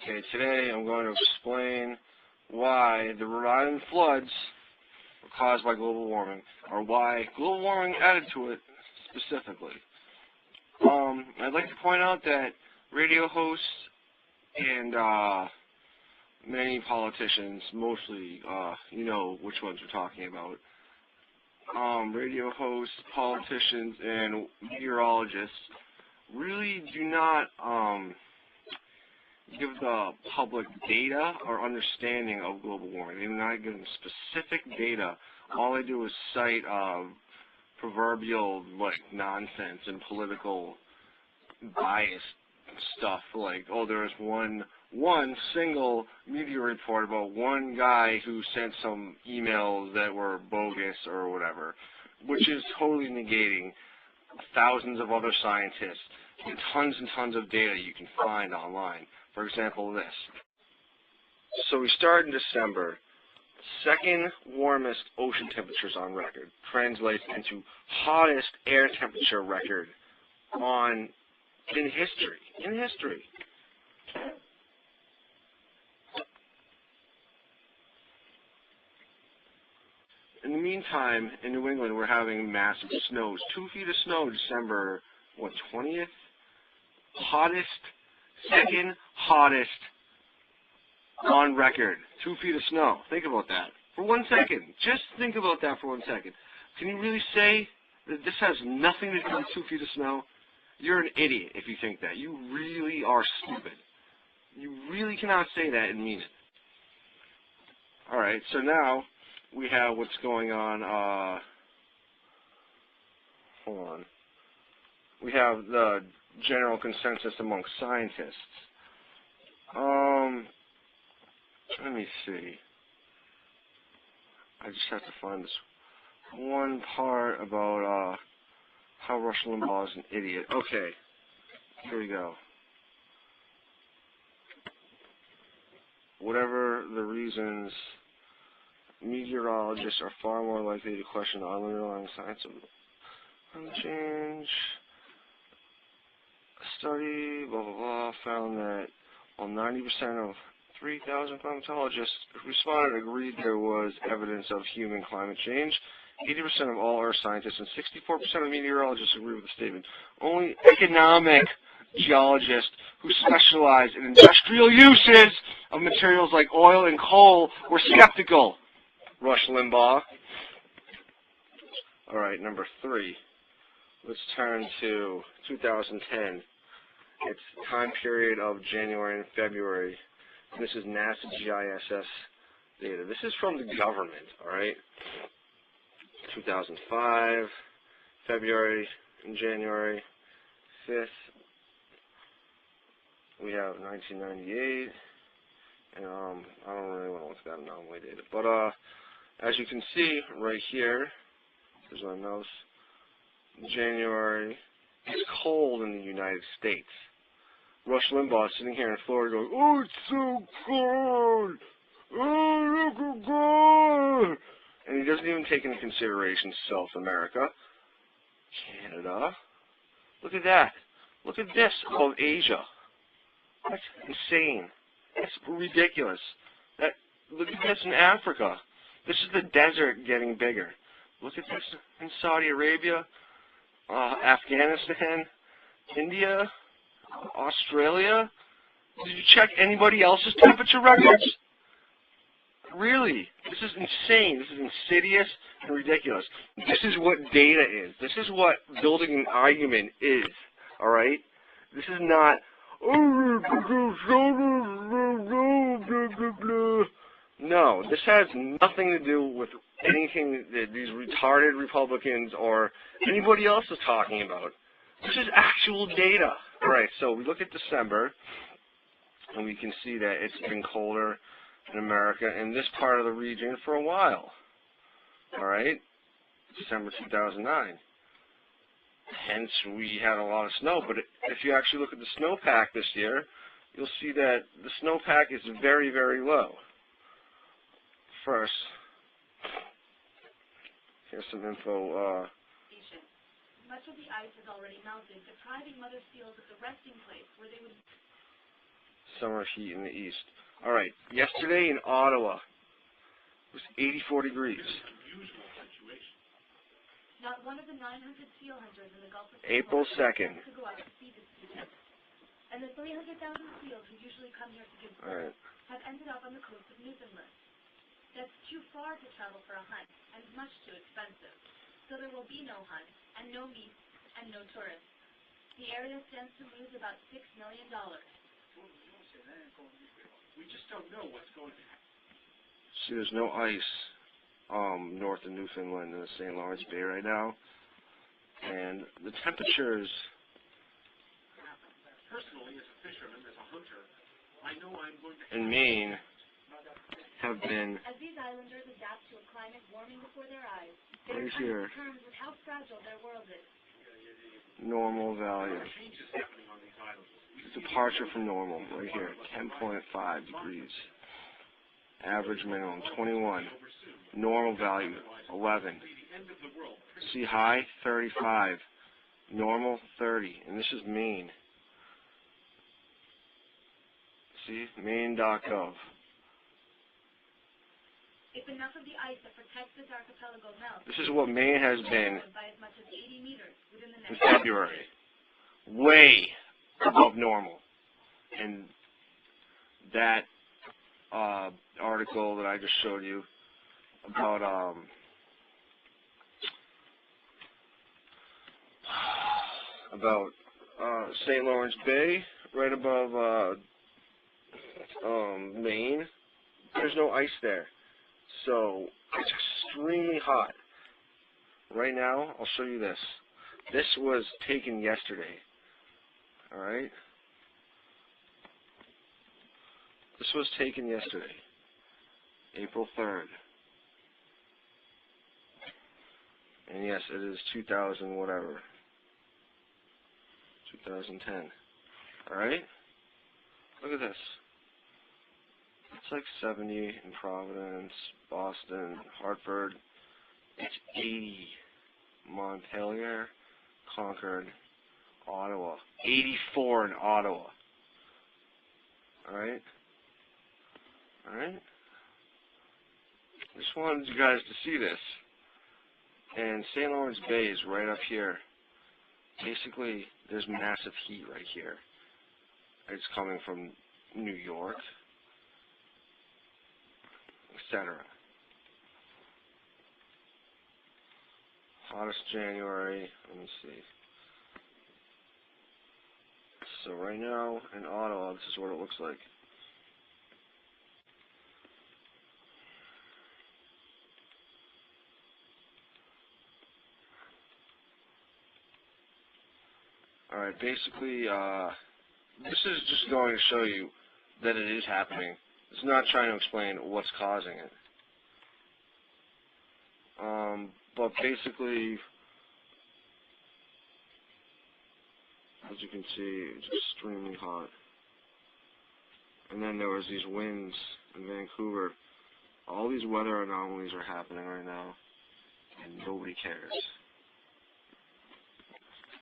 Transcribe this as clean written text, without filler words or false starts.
Okay, today I'm going to explain why the Rhode Island floods were caused by global warming, or why global warming added to it specifically. I'd like to point out that radio hosts and many politicians, mostly, you know which ones we're talking about, radio hosts, politicians, and meteorologists really do not give the public data or understanding of global warming. They do not give them specific data. All they do is cite proverbial nonsense and political bias stuff, like, oh, there's one single media report about one guy who sent some emails that were bogus or whatever, which is totally negating thousands of other scientists and tons of data you can find online. For example, this. So we start in December. Second warmest ocean temperatures on record translates into hottest air temperature record in history. In the meantime, in New England, we're having massive snows. 2 feet of snow December, 20th? Second hottest on record. 2 feet of snow. Think about that for 1 second. Just think about that for 1 second. Can you really say that this has nothing to do with 2 feet of snow? You're an idiot if you think that. You really are stupid. You really cannot say that and mean it. Alright, so now we have what's going on. Hold on. We have the general consensus among scientists. Let me see. I just have to find this one part about how Rush Limbaugh is an idiot. Okay, here we go. Whatever the reasons, meteorologists are far more likely to question the underlying science of climate change. A study, blah, blah, blah, found that while 90% of 3,000 climatologists responded agreed there was evidence of human climate change, 80% of all earth scientists and 64% of meteorologists agree with the statement. Only economic geologists who specialize in industrial uses of materials like oil and coal were skeptical. Rush Limbaugh. All right, number 3. Let's turn to 2010. It's time period of January and February. This is NASA GISS data. This is from the government, all right? 2005, February and January 5th. We have 1998, and I don't really want to look at that anomaly data. But as you can see right here, there's my mouse, January, it's cold in the United States. Rush Limbaugh is sitting here in Florida going, oh, it's so cold! Oh, look at God! And he doesn't even take into consideration South America, Canada. Look at that. Look at this above Asia. That's insane. That's ridiculous. Look at this in Africa. This is the desert getting bigger. Look at this in Saudi Arabia, Afghanistan, India, Australia. Did you check anybody else's temperature records? Really? This is insane. This is insidious and ridiculous. This is what data is. This is what building an argument is. Alright? This is not, no, this has nothing to do with anything that these retarded Republicans or anybody else is talking about. This is actual data. Alright, so we look at December, and we can see that it's been colder in America in this part of the region for a while. Alright? December 2009. Hence, we had a lot of snow. But if you actually look at the snowpack this year, you'll see that the snowpack is very, very low. First, here's some info. Much of the ice has already melted, depriving mother seals of the resting place where they would... summer heat in the east. All right, yesterday in Ottawa it was 84 degrees. Not one of the 900 seal hunters in the Gulf of April 2nd. to go out to see this season. And the 300,000 seals who usually come here to give birth have ended up on the coast of Newfoundland. That's too far to travel for a hunt and much too expensive. So there will be no hunt and no meat and no tourists. The area stands to lose about $6 million. We just don't know what's going to happen. See, there's no ice north of Newfoundland in the St. Lawrence Bay right now, and the temperatures. Personally, as a fisherman, as a hunter, I know I'm going to. In Maine, have been. As these islanders adapt to a climate warming before their eyes, they Right are coming here. to terms with how fragile their world is. Normal value. Changes happening on these islands. Departure from normal, right here, 10.5 degrees. Average minimum, 21. Normal value, 11. Sea high, 35. Normal, 30. And this is Maine. See, Maine.gov. If enough of the ice that protects this archipelago melts, This is what Maine has been by as much as 80 meters within the in next February. Way above normal. And that article that I just showed you about St. Lawrence Bay, right above Maine, there's no ice there. So it's extremely hot. Right now, I'll show you this. This was taken yesterday. Alright? This was taken yesterday, April 3rd. And yes, it is 2000 whatever. 2010. Alright? Look at this. It's like 70 in Providence, Boston, Hartford. It's 80. Monpelier, Concord, Ottawa. 84 in Ottawa. Alright? Alright? Just wanted you guys to see this. And St. Lawrence Bay is right up here. Basically, there's massive heat right here. It's coming from New York, etc. Hottest January, let me see. So right now in Ottawa, this is what it looks like. Alright, basically, this is just going to show you that it is happening. It's not trying to explain what's causing it. But basically, as you can see, it's extremely hot. And then there was these winds in Vancouver. All these weather anomalies are happening right now, and nobody cares.